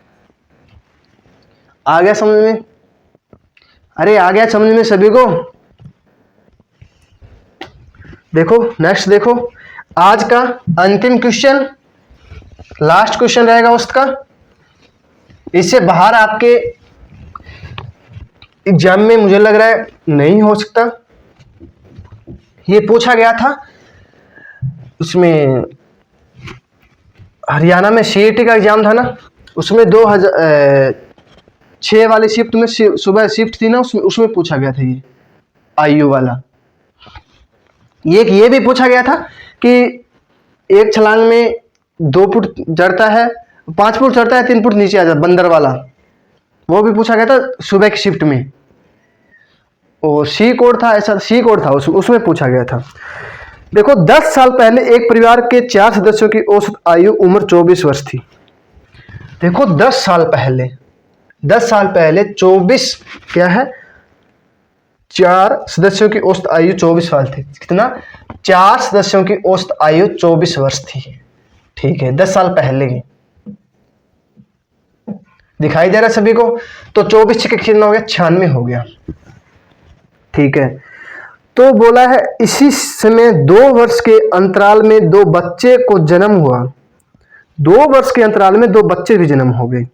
आ गया समझ में? अरे आ गया समझ में सभी को? देखो नेक्स्ट, देखो आज का अंतिम क्वेश्चन, लास्ट क्वेश्चन रहेगा उसका। इससे बाहर आपके एग्जाम में मुझे लग रहा है नहीं हो सकता। ये पूछा गया था, उसमें हरियाणा में सीईटी का एग्जाम था ना, उसमें 2006 वाली शिफ्ट में सुबह शिफ्ट थी ना, उसमें पूछा गया था ये आयु वाला। ये भी पूछा गया था कि एक छलांग में 2 फुट चढ़ता है, 5 फुट चढ़ता है, 3 फुट नीचे आ जाता, बंदर वाला। वो भी पूछा गया था सुबह की शिफ्ट में। और सी कोड था, ऐसा सी कोड था, उसमें पूछा गया था। देखो 10 साल पहले एक परिवार के 4 सदस्यों की औसत आयु उम्र 24 वर्ष थी। देखो 10 साल पहले 24 क्या है? 4 सदस्यों की औसत आयु 24 साल थी। कितना? 4 सदस्यों की औसत आयु 24 वर्ष थी, ठीक है। 10 साल पहले की दिखाई दे रहा है सभी को? तो 24 के कितना हो गया? 96 हो गया, ठीक है। तो बोला है इसी समय 2 वर्ष के अंतराल में 2 बच्चे को जन्म हुआ। 2 वर्ष के अंतराल में 2 बच्चे भी जन्म हो गए।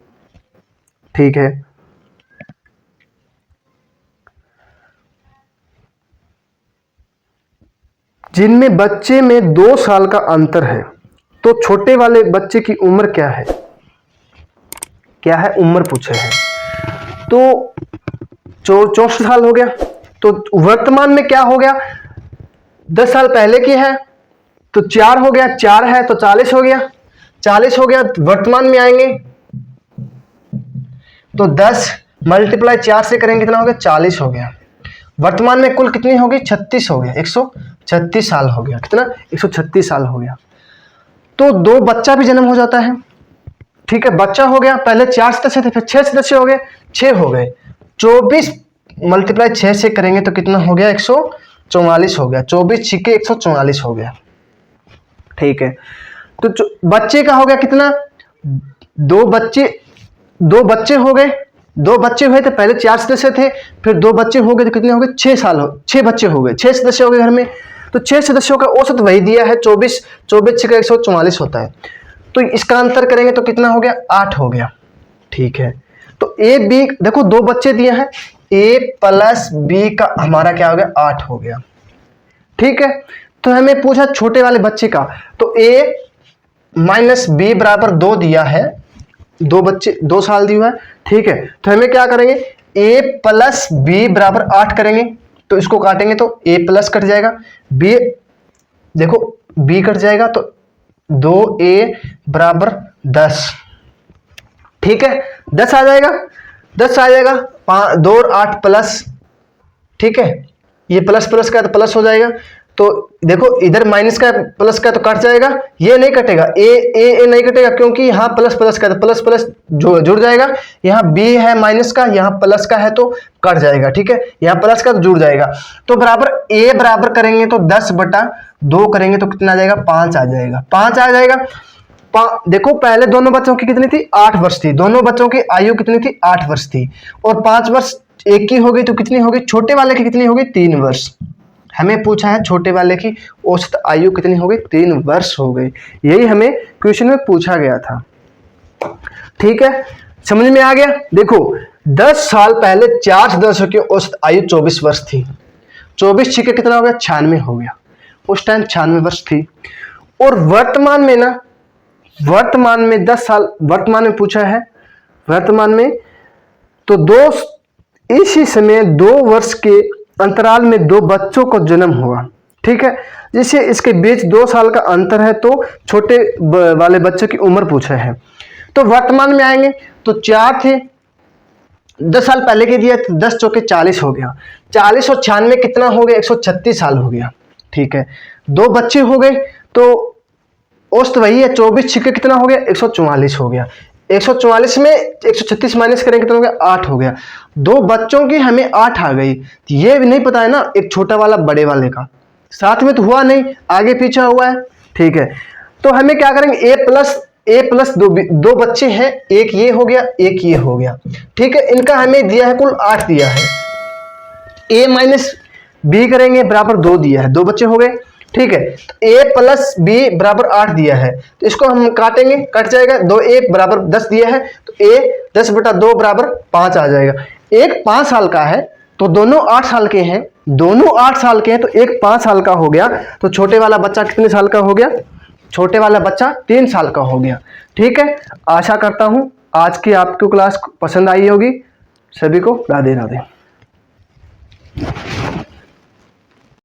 ठीक है, जिनमें बच्चे में 2 साल का अंतर है, तो छोटे वाले बच्चे की उम्र क्या है? क्या है? उम्र पूछे है। तो 64 साल हो गया। तो वर्तमान में क्या हो गया? 10 साल पहले की है तो 4 हो गया, 4 है तो 40 हो गया, 40 हो गया। वर्तमान में आएंगे तो 10 मल्टीप्लाई 4 से करेंगे, कितना हो गया? 40 हो गया। वर्तमान में कुल कितनी हो गई? 36 हो गया, 136 साल हो गया। कितना? 136 साल हो गया। तो 2 बच्चा भी जन्म हो जाता है। ठीक है, बच्चा हो गया, पहले 4 सदस्य थे, फिर 6 सदस्य हो गए, 6 हो गए। 24 मल्टीप्लाई 6 से करेंगे तो कितना हो गया? 144 हो गया। 24 छिके 144 हो गया। ठीक है, तो बच्चे का हो गया कितना? 2 बच्चे हो गए। 2 बच्चे हुए थे, पहले 4 सदस्य थे, फिर 2 बच्चे हो गए तो कितने हो गए? 6 बच्चे हो गए, 6 सदस्य हो गए घर में। तो 6 सदस्यों का औसत वही दिया है, 24 छिका 144 होता है। तो इसका अंतर करेंगे तो कितना हो गया? 8 हो गया। ठीक है, तो ए बी देखो 2 बच्चे दिए हैं, ए प्लस बी का हमारा क्या हो गया? 8 हो गया। ठीक है, तो हमें पूछा छोटे वाले बच्चे का, तो ए माइनस बी बराबर 2 दिया है, 2 बच्चे 2 साल दिया है। ठीक है, तो हमें क्या करेंगे? ए प्लस बी बराबर 8 करेंगे, तो इसको काटेंगे तो ए प्लस कट जाएगा, बी देखो बी कट जाएगा तो 2a बराबर 10। ठीक है, 10 आ जाएगा, 10 आ जाएगा, 2 और 8 प्लस। ठीक है, ये प्लस प्लस का तो प्लस हो जाएगा। तो देखो इधर माइनस का प्लस का तो कट जाएगा, ये नहीं कटेगा, ए नहीं कटेगा क्योंकि यहाँ प्लस प्लस का तो प्लस प्लस जुड़ जाएगा। यहाँ बी है माइनस का, यहाँ प्लस का है तो कट जाएगा। ठीक है, यहाँ प्लस का तो जुड़ जाएगा। तो बराबर ए बराबर करेंगे तो 10/2 करेंगे तो कितना आ जाएगा? 5 आ जाएगा। 5 आ जाएगा। देखो पहले दोनों बच्चों की कितनी थी? 8 वर्ष थी। दोनों बच्चों की आयु कितनी थी? 8 वर्ष थी। और 5 वर्ष एक की हो गई तो कितनी हो गई? छोटे वाले की कितनी हो गई? 3 वर्ष। हमें पूछा है छोटे वाले की औसत आयु कितनी हो गई? 3 वर्ष हो गई। यही हमें क्वेश्चन में पूछा गया था। ठीक है, समझ में आ गया? देखो 10 साल पहले 4 सदस्यों की औसत आयु 24 वर्ष थी। 24 छिके कितना हो गया? 96 हो गया। उस टाइम 96 वर्ष थी। और वर्तमान में ना, वर्तमान में 10 साल वर्तमान में पूछा है, वर्तमान में तो इसी समय 2 वर्ष के अंतराल में 2 बच्चों को जन्म हुआ। ठीक है, जिससे इसके बीच 2 साल का अंतर है, तो छोटे वाले बच्चों की उम्र पूछा है। तो वर्तमान में आएंगे तो 4 थे, 10 साल पहले के दिया तो 10 चौके 40 हो गया। 40 और 96 कितना हो गया? 136 साल हो गया। ठीक है, 2 बच्चे हो गए तो औसत वही है, 24 छिके कितना हो गया? 144 हो गया। 144 में 136 माइनस करेंगे कितना हो गया? 8 हो गया। 2 बच्चों की हमें 8 आ गई। ये भी नहीं पता है ना, एक छोटा वाला बड़े वाले का साथ में तो हुआ नहीं, आगे पीछे हुआ है। ठीक है, तो हमें क्या करेंगे? ए प्लस 2 बच्चे हैं, एक ये हो गया, एक ये हो गया। ठीक है, इनका हमें दिया है कुल 8 दिया है। ए माइनस बी करेंगे बराबर 2 दिया है, 2 बच्चे हो गए। ठीक है, तो a प्लस बी बराबर 8 दिया है, तो इसको हम काटेंगे, कट जाएगा। 2a बराबर 10 दिया है तो a 10/2 बराबर 5 आ जाएगा। एक 5 साल का है तो दोनों 8 साल के हैं, दोनों 8 साल के हैं तो एक 5 साल का हो गया। तो छोटे वाला बच्चा कितने साल का हो गया? छोटे वाला बच्चा 3 साल का हो गया। ठीक है, आशा करता हूं आज की आपको क्लास पसंद आई होगी। सभी को राधे राधे।